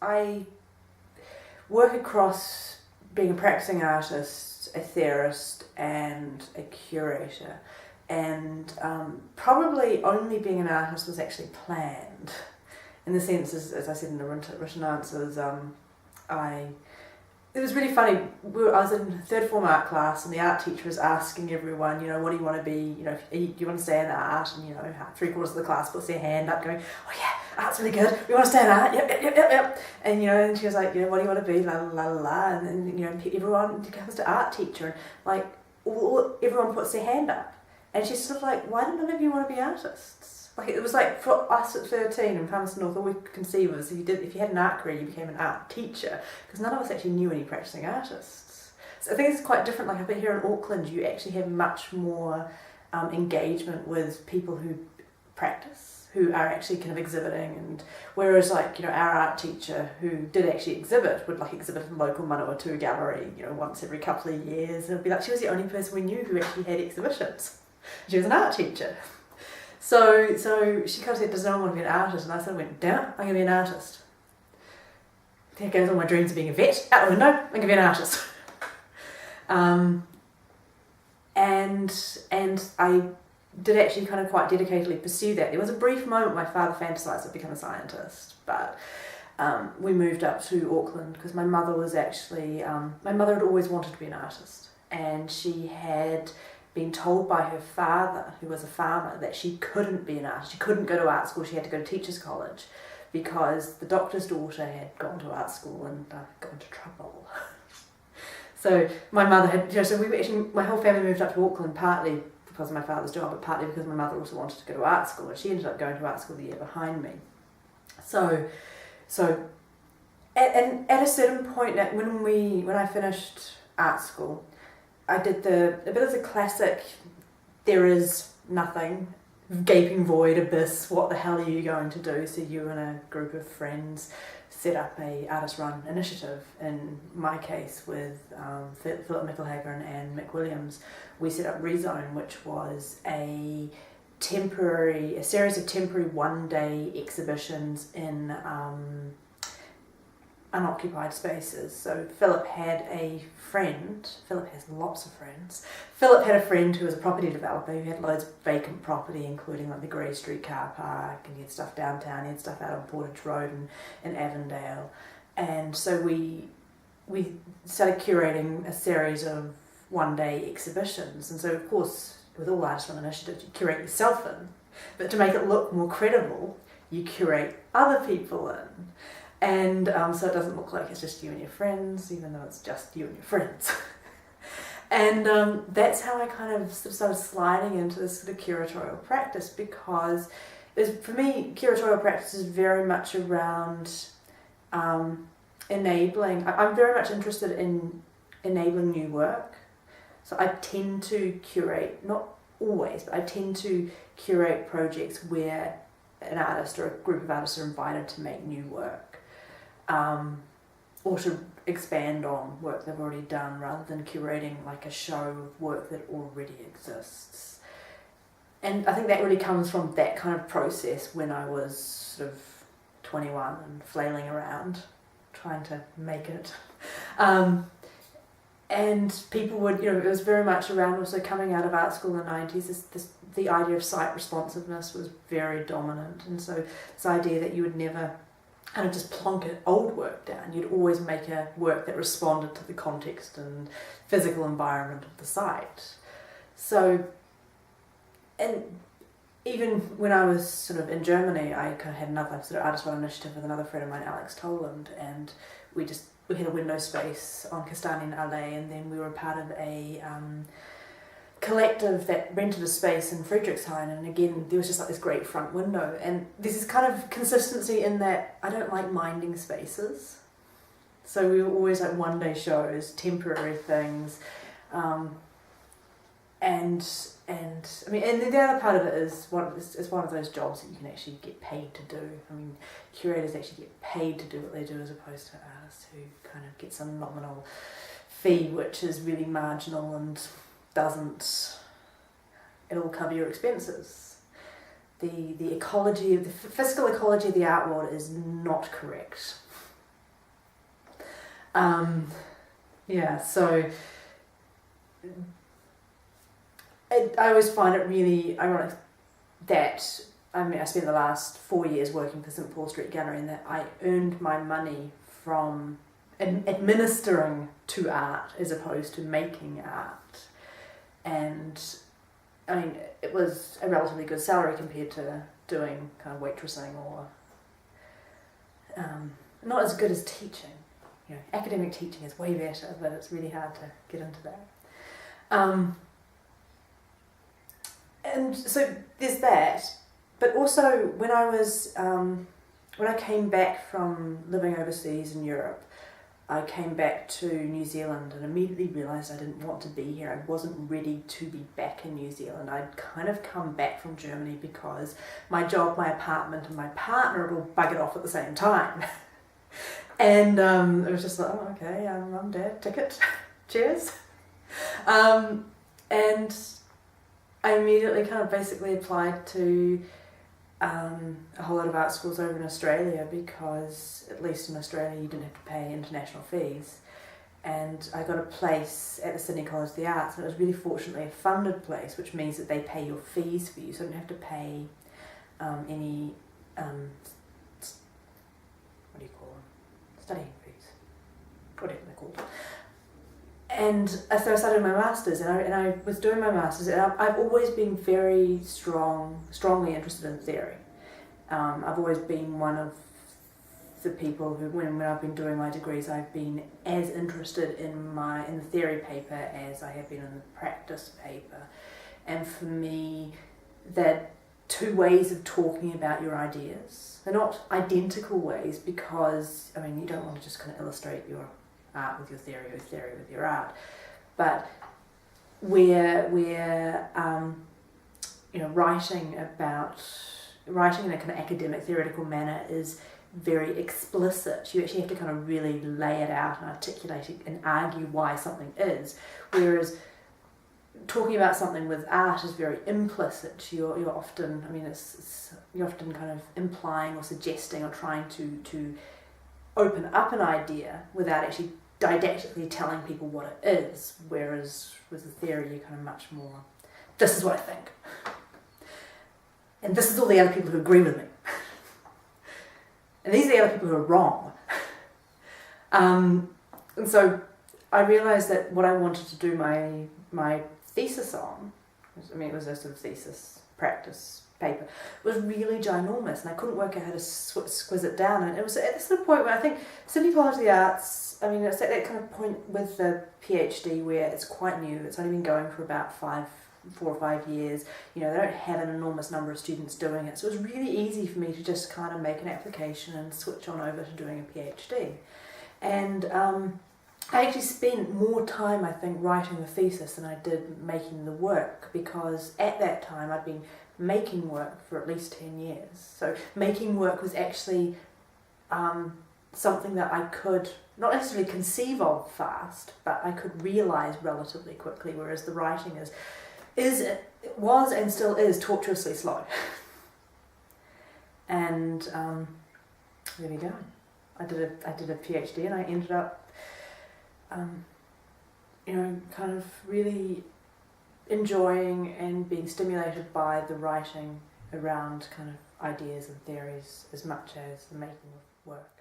I work across being a practicing artist, a theorist, and a curator. And probably only being an artist was actually planned. In the sense, as I said in the written answers, it was really funny. I was in third form art class, and the art teacher was asking everyone, what do you want to be? Do you want to stay in art? And 3/4 of the class puts their hand up, going, "Oh yeah, art's really good. We want to stay in art. Yep." And and she was like, what do you want to be? La la la la. And then everyone comes to art teacher, and like everyone puts their hand up, and she's sort of like, why don't none of you want to be artists? Like it was like for us at 13 in Palmerston North, all we could conceive was if you had an art career, you became an art teacher, because none of us actually knew any practicing artists. So I think it's quite different. Like up here in Auckland, you actually have much more engagement with people who practice, who are actually kind of exhibiting, and whereas our art teacher who did actually exhibit would exhibit in the local Manawatu gallery, once every couple of years, and it'd be like she was the only person we knew who actually had exhibitions. She was an art teacher. So she kind of said, does no one want to be an artist? And I sort of went, damn it, I'm going to be an artist. There goes all my dreams of being a vet. Out the window, I'm going to be an artist. And I did actually kind of quite dedicatedly pursue that. There was a brief moment my father fantasised I'd become a scientist, but we moved up to Auckland because my mother was actually, my mother had always wanted to be an artist, and she had been told by her father, who was a farmer, that she couldn't be an artist. She couldn't go to art school. She had to go to teachers' college because the doctor's daughter had gone to art school and got into trouble. So my mother had, so we actually, my whole family moved up to Auckland partly because of my father's job, but partly because my mother also wanted to go to art school, and she ended up going to art school the year behind me. So at a certain point, when I finished art school, I did a bit of the classic, there is nothing, gaping void, abyss, what the hell are you going to do? So you and a group of friends set up a artist-run initiative. In my case with Philip Mickelhager and Anne McWilliams, we set up Rezone, which was a series of temporary one-day exhibitions in unoccupied spaces. So Philip had a friend, Philip has lots of friends, Philip had a friend who was a property developer who had loads of vacant property, including the Grey Street car park, and he had stuff downtown, he had stuff out on Portage Road and in Avondale. And so we started curating a series of one-day exhibitions. And so of course, with all artist-run initiatives, you curate yourself in, but to make it look more credible, you curate other people in. And so it doesn't look like it's just you and your friends, even though it's just you and your friends. And that's how I kind of started sliding into this sort of curatorial practice, because for me, curatorial practice is very much around enabling. I'm very much interested in enabling new work. So I tend to curate, not always, but I tend to curate projects where an artist or a group of artists are invited to make new work. Or to expand on work they've already done, rather than curating a show of work that already exists. And I think that really comes from that kind of process when I was sort of 21 and flailing around trying to make it. And people would, it was very much around also coming out of art school in the 90s, the idea of site responsiveness was very dominant. And so this idea that you would never kind of just plonk old work down. You'd always make a work that responded to the context and physical environment of the site. So, and even when I was sort of in Germany, I kind of had another sort of artist-run initiative with another friend of mine, Alex Toland, and we had a window space on Kastanien Allee, and then we were part of a collective that rented a space in Friedrichshain, and again there was just this great front window, and there's this kind of consistency in that I don't like minding spaces, so we were always one-day shows, temporary things, and I mean, and the other part of it is it's one of those jobs that you can actually get paid to do. I mean, curators actually get paid to do what they do, as opposed to artists who kind of get some nominal fee which is really marginal and doesn't at all cover your expenses. the ecology, the physical ecology of the art world is not correct. So I always find it really ironic that I spent the last 4 years working for St Paul Street Gallery, and that I earned my money from administering to art as opposed to making art. And I mean, it was a relatively good salary compared to doing kind of waitressing or not as good as teaching. You know, academic teaching is way better, but it's really hard to get into that. And so there's that. But also when I came back from living overseas in Europe, I came back to New Zealand and immediately realised I didn't want to be here. I wasn't ready to be back in New Zealand. I'd kind of come back from Germany because my job, my apartment and my partner had all buggered off at the same time. And it was just like, oh, okay, mum, dad, ticket, cheers. And I immediately kind of basically applied to a whole lot of art schools over in Australia, because at least in Australia you didn't have to pay international fees. And I got a place at the Sydney College of the Arts, and it was really fortunately a funded place, which means that they pay your fees for you, so you don't have to pay any what do you call them? Studying fees, whatever they're called. And so I started my masters, and I was doing my masters, and I've always been very strongly interested in theory. I've always been one of the people who, when I've been doing my degrees, I've been as interested in the theory paper as I have been in the practice paper. And for me, that two ways of talking about your ideas. They're not identical ways, because I mean, you don't want to just kind of illustrate your art with your theory, or theory with your art, but where writing in a kind of academic theoretical manner is very explicit. You actually have to kind of really lay it out and articulate it and argue why something is, whereas talking about something with art is very implicit. You're often, I mean, you're often kind of implying or suggesting or trying to open up an idea without actually didactically telling people what it is, whereas with the theory you're kind of much more, this is what I think, and this is all the other people who agree with me, and these are the other people who are wrong. And so I realised that what I wanted to do my thesis on, I mean, it was a sort of thesis practice paper, was really ginormous, and I couldn't work out how to squiz it down. And it was at this sort of point where I think Sydney College of the Arts, I mean, it's at that kind of point with the PhD where it's quite new. It's only been going for about 4 or 5 years. You know, they don't have an enormous number of students doing it, so it was really easy for me to just kind of make an application and switch on over to doing a PhD. And I actually spent more time, I think, writing the thesis than I did making the work, because at that time I'd been making work for at least 10 years. So making work was actually something that I could not necessarily conceive of fast, but I could realise relatively quickly, whereas the writing was and still is tortuously slow. And there we go. I did a PhD, and I ended up kind of really enjoying and being stimulated by the writing around kind of ideas and theories as much as the making of work.